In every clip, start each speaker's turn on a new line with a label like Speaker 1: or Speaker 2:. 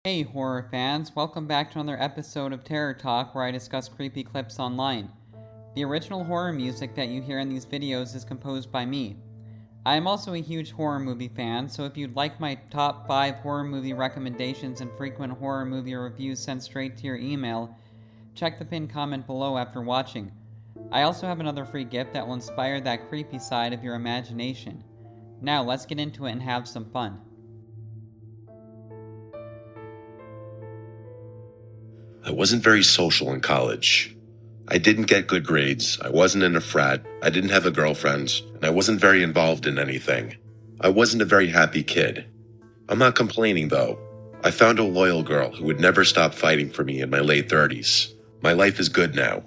Speaker 1: Hey horror fans, welcome back to another episode of Terror Talk where I discuss creepy clips online. The original horror music that you hear in these videos is composed by me. I am also a huge horror movie fan, so if you'd like my top 5 horror movie recommendations and frequent horror movie reviews sent straight to your email, check the pinned comment below after watching. I also have another free gift that will inspire that creepy side of your imagination. Now let's get into it and have some fun.
Speaker 2: I wasn't very social in college. I didn't get good grades, I wasn't in a frat, I didn't have a girlfriend, and I wasn't very involved in anything. I wasn't a very happy kid. I'm not complaining though. I found a loyal girl who would never stop fighting for me in my late 30s. My life is good now.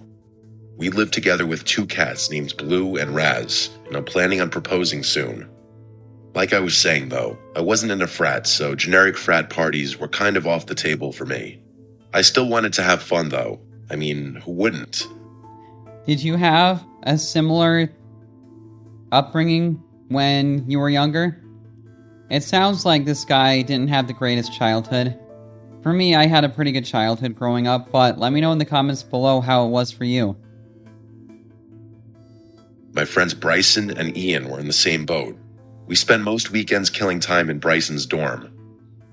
Speaker 2: We live together with 2 cats named Blue and Raz, and I'm planning on proposing soon. Like I was saying though, I wasn't in a frat, so generic frat parties were kind of off the table for me. I still wanted to have fun though. I mean, who wouldn't?
Speaker 1: Did you have a similar upbringing when you were younger? It sounds like this guy didn't have the greatest childhood. For me, I had a pretty good childhood growing up, but let me know in the comments below how it was for you.
Speaker 2: My friends Bryson and Ian were in the same boat. We spent most weekends killing time in Bryson's dorm.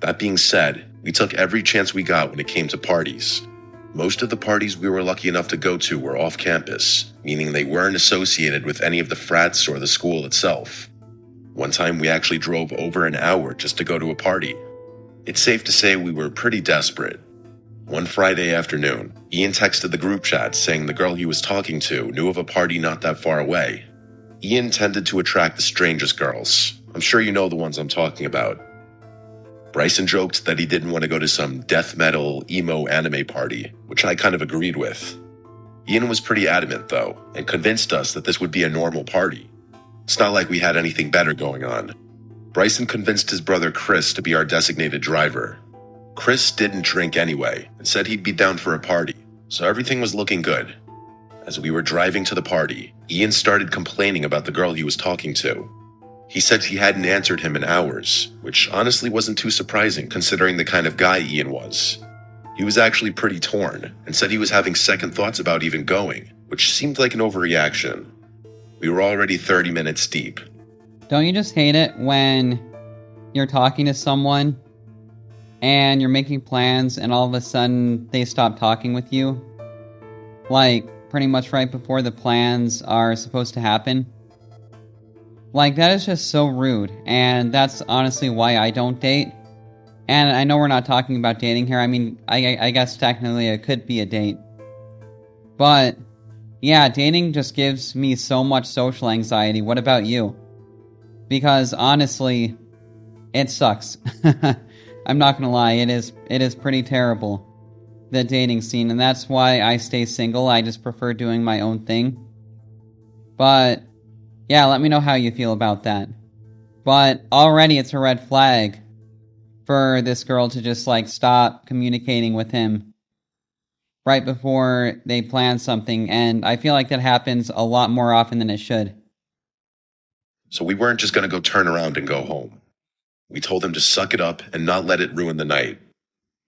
Speaker 2: That being said, we took every chance we got when it came to parties. Most of the parties we were lucky enough to go to were off campus, meaning they weren't associated with any of the frats or the school itself. One time we actually drove over an hour just to go to a party. It's safe to say we were pretty desperate. One Friday afternoon, Ian texted the group chat saying the girl he was talking to knew of a party not that far away. Ian tended to attract the strangest girls. I'm sure you know the ones I'm talking about. Bryson joked that he didn't want to go to some death metal, emo anime party, which I kind of agreed with. Ian was pretty adamant though, and convinced us that this would be a normal party. It's not like we had anything better going on. Bryson convinced his brother Chris to be our designated driver. Chris didn't drink anyway, and said he'd be down for a party, so everything was looking good. As we were driving to the party, Ian started complaining about the girl he was talking to. He said she hadn't answered him in hours, which honestly wasn't too surprising considering the kind of guy Ian was. He was actually pretty torn, and said he was having second thoughts about even going, which seemed like an overreaction. We were already 30 minutes deep.
Speaker 1: Don't you just hate it when you're talking to someone and you're making plans and all of a sudden they stop talking with you? Like, pretty much right before the plans are supposed to happen? Like, that is just so rude, and that's honestly why I don't date. And I know we're not talking about dating here. I mean, I guess technically it could be a date. But, yeah, dating just gives me so much social anxiety. What about you? Because, honestly, it sucks. I'm not gonna lie, it is pretty terrible, the dating scene, and that's why I stay single. I just prefer doing my own thing. But yeah, let me know how you feel about that. But already it's a red flag for this girl to just, like, stop communicating with him right before they plan something, and I feel like that happens a lot more often than it should.
Speaker 2: So we weren't just going to go turn around and go home. We told him to suck it up and not let it ruin the night.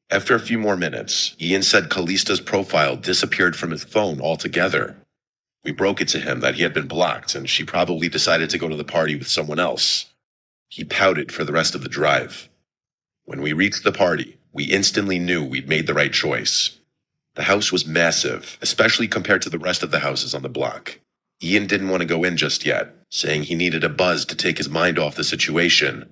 Speaker 2: After a few more minutes, Ian said Callista's profile disappeared from his phone altogether. We broke it to him that he had been blocked and she probably decided to go to the party with someone else. He pouted for the rest of the drive. When we reached the party, we instantly knew we'd made the right choice. The house was massive, especially compared to the rest of the houses on the block. Ian didn't want to go in just yet, saying he needed a buzz to take his mind off the situation.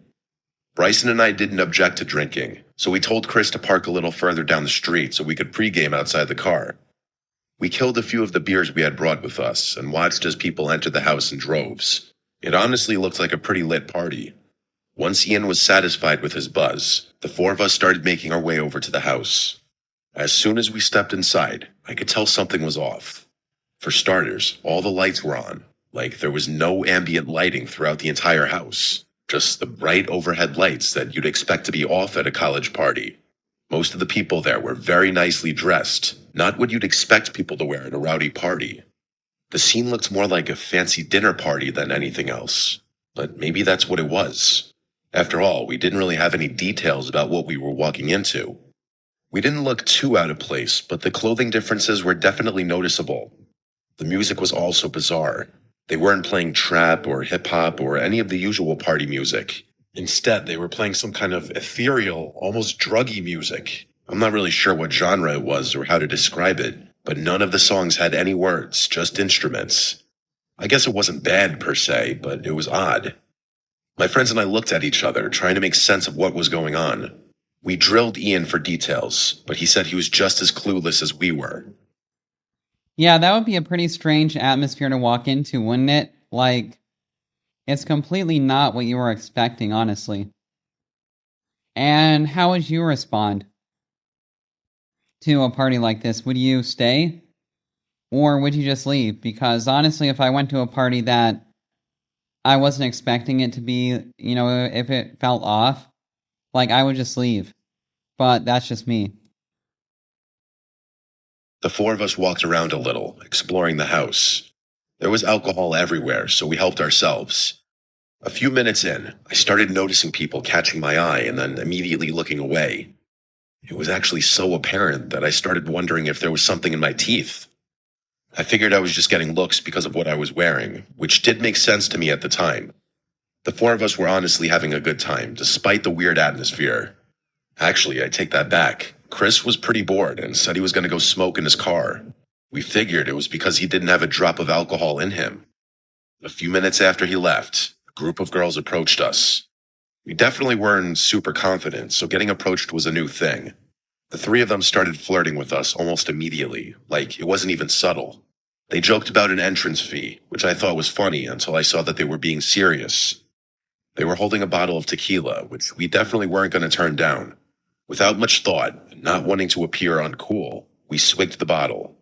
Speaker 2: Bryson and I didn't object to drinking, so we told Chris to park a little further down the street so we could pregame outside the car. We killed a few of the beers we had brought with us and watched as people entered the house in droves. It honestly looked like a pretty lit party. Once Ian was satisfied with his buzz, the 4 of us started making our way over to the house. As soon as we stepped inside, I could tell something was off. For starters, all the lights were on, like there was no ambient lighting throughout the entire house. Just the bright overhead lights that you'd expect to be off at a college party. Most of the people there were very nicely dressed, not what you'd expect people to wear at a rowdy party. The scene looked more like a fancy dinner party than anything else, but maybe that's what it was. After all, we didn't really have any details about what we were walking into. We didn't look too out of place, but the clothing differences were definitely noticeable. The music was also bizarre. They weren't playing trap or hip hop or any of the usual party music. Instead, they were playing some kind of ethereal, almost druggy music. I'm not really sure what genre it was or how to describe it, but none of the songs had any words, just instruments. I guess it wasn't bad per se, but it was odd. My friends and I looked at each other, trying to make sense of what was going on. We drilled Ian for details, but he said he was just as clueless as we were.
Speaker 1: Yeah, that would be a pretty strange atmosphere to walk into, wouldn't it? Like, it's completely not what you were expecting, honestly. And how would you respond to a party like this? Would you stay? Or would you just leave? Because honestly, if I went to a party that I wasn't expecting it to be, if it felt off, like, I would just leave. But that's just me.
Speaker 2: The four of us walked around a little, exploring the house. There was alcohol everywhere, so we helped ourselves. A few minutes in, I started noticing people catching my eye and then immediately looking away. It was actually so apparent that I started wondering if there was something in my teeth. I figured I was just getting looks because of what I was wearing, which did make sense to me at the time. The four of us were honestly having a good time, despite the weird atmosphere. Actually, I take that back. Chris was pretty bored and said he was going to go smoke in his car. We figured it was because he didn't have a drop of alcohol in him. A few minutes after he left, a group of girls approached us. We definitely weren't super confident, so getting approached was a new thing. The three of them started flirting with us almost immediately, like it wasn't even subtle. They joked about an entrance fee, which I thought was funny until I saw that they were being serious. They were holding a bottle of tequila, which we definitely weren't going to turn down. Without much thought, and not wanting to appear uncool, we swigged the bottle.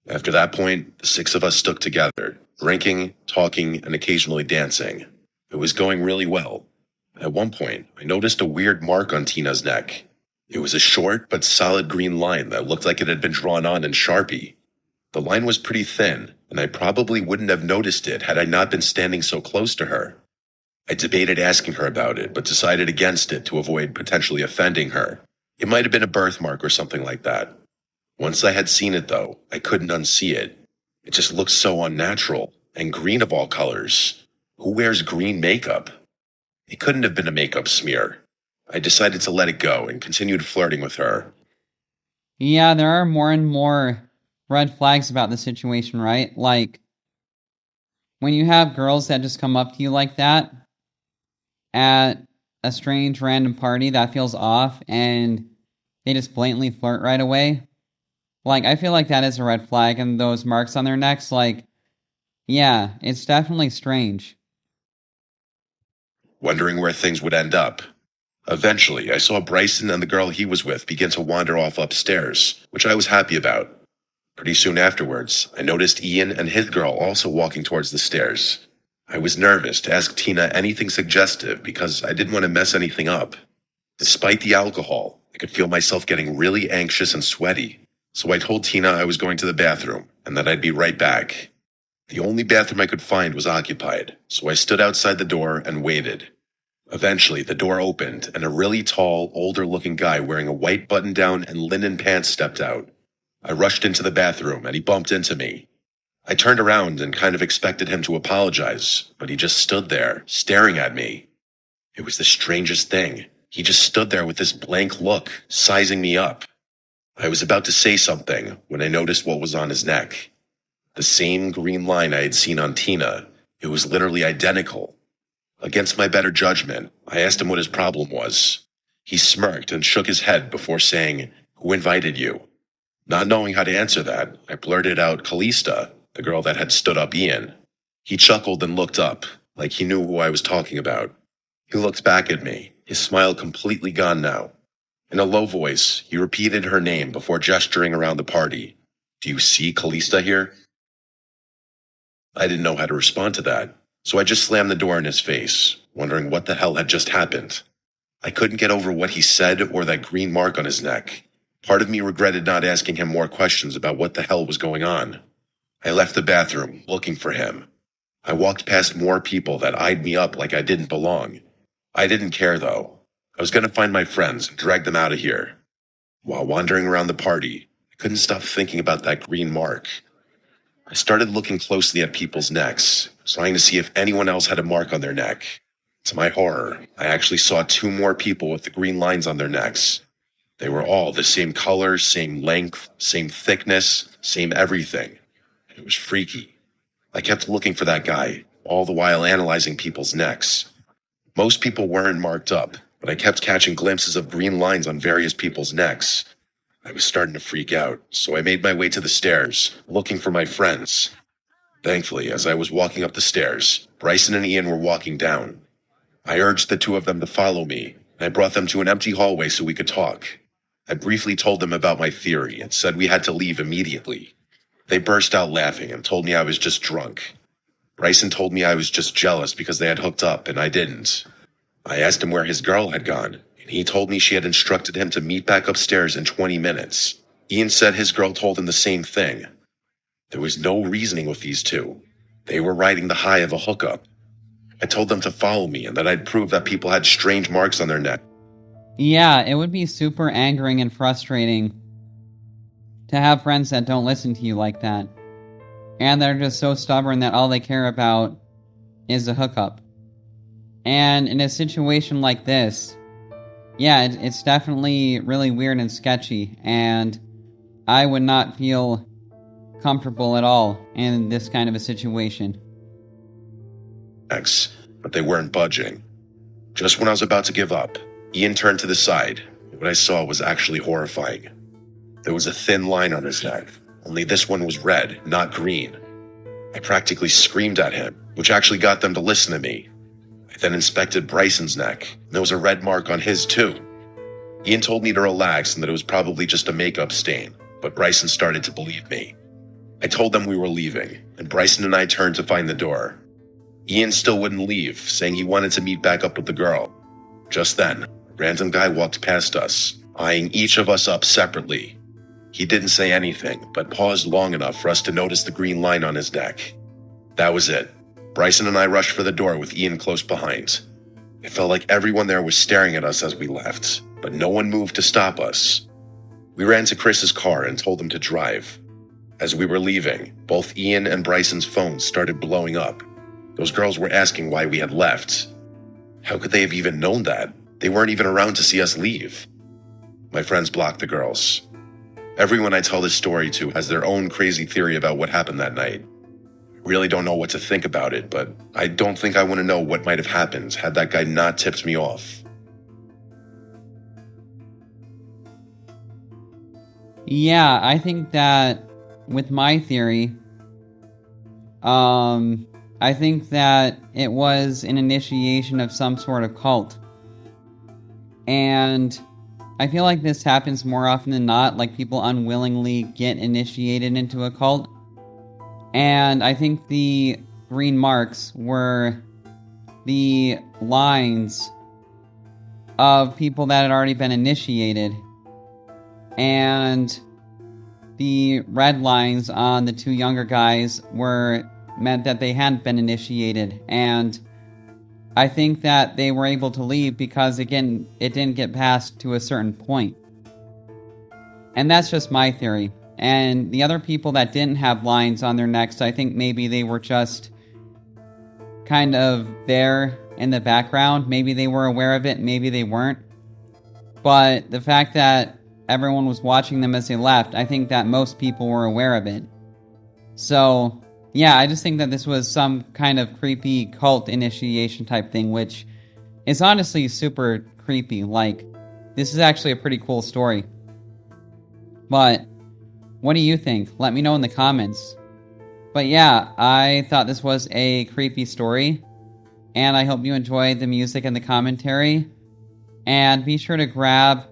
Speaker 2: After that point, the six of us stuck together, drinking, talking, and occasionally dancing. It was going really well. At one point, I noticed a weird mark on Tina's neck. It was a short but solid green line that looked like it had been drawn on in Sharpie. The line was pretty thin, and I probably wouldn't have noticed it had I not been standing so close to her. I debated asking her about it, but decided against it to avoid potentially offending her. It might have been a birthmark or something like that. Once I had seen it, though, I couldn't unsee it. It just looked so unnatural, and green of all colors. Who wears green makeup? It couldn't have been a makeup smear. I decided to let it go and continued flirting with her.
Speaker 1: Yeah, there are more and more red flags about the situation, right? Like, when you have girls that just come up to you like that at a strange random party that feels off and they just blatantly flirt right away. Like, I feel like that is a red flag, and those marks on their necks, like, yeah, it's definitely strange.
Speaker 2: Wondering where things would end up. Eventually, I saw Bryson and the girl he was with begin to wander off upstairs, which I was happy about. Pretty soon afterwards, I noticed Ian and his girl also walking towards the stairs. I was nervous to ask Tina anything suggestive because I didn't want to mess anything up. Despite the alcohol, I could feel myself getting really anxious and sweaty, so I told Tina I was going to the bathroom and that I'd be right back. The only bathroom I could find was occupied, so I stood outside the door and waited. Eventually, the door opened and a really tall, older-looking guy wearing a white button-down and linen pants stepped out. I rushed into the bathroom and he bumped into me. I turned around and kind of expected him to apologize, but he just stood there, staring at me. It was the strangest thing. He just stood there with this blank look, sizing me up. I was about to say something when I noticed what was on his neck. The same green line I had seen on Tina. It was literally identical. Against my better judgment, I asked him what his problem was. He smirked and shook his head before saying, "Who invited you?" Not knowing how to answer that, I blurted out Callista, the girl that had stood up Ian. He chuckled and looked up, like he knew who I was talking about. He looked back at me, his smile completely gone now. In a low voice, he repeated her name before gesturing around the party. "Do you see Callista here?" I didn't know how to respond to that, so I just slammed the door in his face, wondering what the hell had just happened. I couldn't get over what he said or that green mark on his neck. Part of me regretted not asking him more questions about what the hell was going on. I left the bathroom, looking for him. I walked past more people that eyed me up like I didn't belong. I didn't care, though. I was going to find my friends and drag them out of here. While wandering around the party, I couldn't stop thinking about that green mark. I started looking closely at people's necks, trying to see if anyone else had a mark on their neck. To my horror, I actually saw 2 more people with the green lines on their necks. They were all the same color, same length, same thickness, same everything. It was freaky. I kept looking for that guy, all the while analyzing people's necks. Most people weren't marked up, but I kept catching glimpses of green lines on various people's necks. I was starting to freak out, so I made my way to the stairs, looking for my friends. Thankfully, as I was walking up the stairs, Bryson and Ian were walking down. I urged the 2 of them to follow me, and I brought them to an empty hallway so we could talk. I briefly told them about my theory and said we had to leave immediately. They burst out laughing and told me I was just drunk. Bryson told me I was just jealous because they had hooked up and I didn't. I asked him where his girl had gone, and he told me she had instructed him to meet back upstairs in 20 minutes. Ian said his girl told him the same thing. There was no reasoning with these 2. They were riding the high of a hookup. I told them to follow me and that I'd prove that people had strange marks on their neck.
Speaker 1: Yeah, it would be super angering and frustrating to have friends that don't listen to you like that. And they're just so stubborn that all they care about is a hookup. And in a situation like this, yeah, it's definitely really weird and sketchy, and I would not feel comfortable at all in this kind of a situation.
Speaker 2: But they weren't budging. Just when I was about to give up, Ian turned to the side. What I saw was actually horrifying. There was a thin line on his neck, only this one was red, not green. I practically screamed at him, which actually got them to listen to me. I then inspected Bryson's neck, and there was a red mark on his too. Ian told me to relax and that it was probably just a makeup stain, but Bryson started to believe me. I told them we were leaving, and Bryson and I turned to find the door. Ian still wouldn't leave, saying he wanted to meet back up with the girl. Just then, a random guy walked past us, eyeing each of us up separately. He didn't say anything, but paused long enough for us to notice the green line on his neck. That was it. Bryson and I rushed for the door with Ian close behind. It felt like everyone there was staring at us as we left, but no one moved to stop us. We ran to Chris's car and told him to drive. As we were leaving, both Ian and Bryson's phones started blowing up. Those girls were asking why we had left. How could they have even known that? They weren't even around to see us leave. My friends blocked the girls. Everyone I tell this story to has their own crazy theory about what happened that night. I really don't know what to think about it, but I don't think I want to know what might have happened had that guy not tipped me off.
Speaker 1: Yeah, I think that with my theory, I think that it was an initiation of some sort of cult. And I feel like this happens more often than not, like people unwillingly get initiated into a cult. And I think the green marks were the lines of people that had already been initiated. And the red lines on the 2 younger guys meant that they hadn't been initiated. And I think that they were able to leave because, again, it didn't get past to a certain point. And that's just my theory. And the other people that didn't have lines on their necks, I think maybe they were just kind of there in the background. Maybe they were aware of it, maybe they weren't. But the fact that everyone was watching them as they left, I think that most people were aware of it. So, yeah, I just think that this was some kind of creepy cult initiation type thing, which is honestly super creepy. Like, this is actually a pretty cool story. But what do you think? Let me know in the comments. But yeah, I thought this was a creepy story, and I hope you enjoyed the music and the commentary. And be sure to grab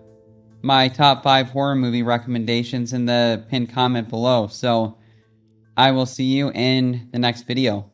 Speaker 1: my top 5 horror movie recommendations in the pinned comment below. So I will see you in the next video.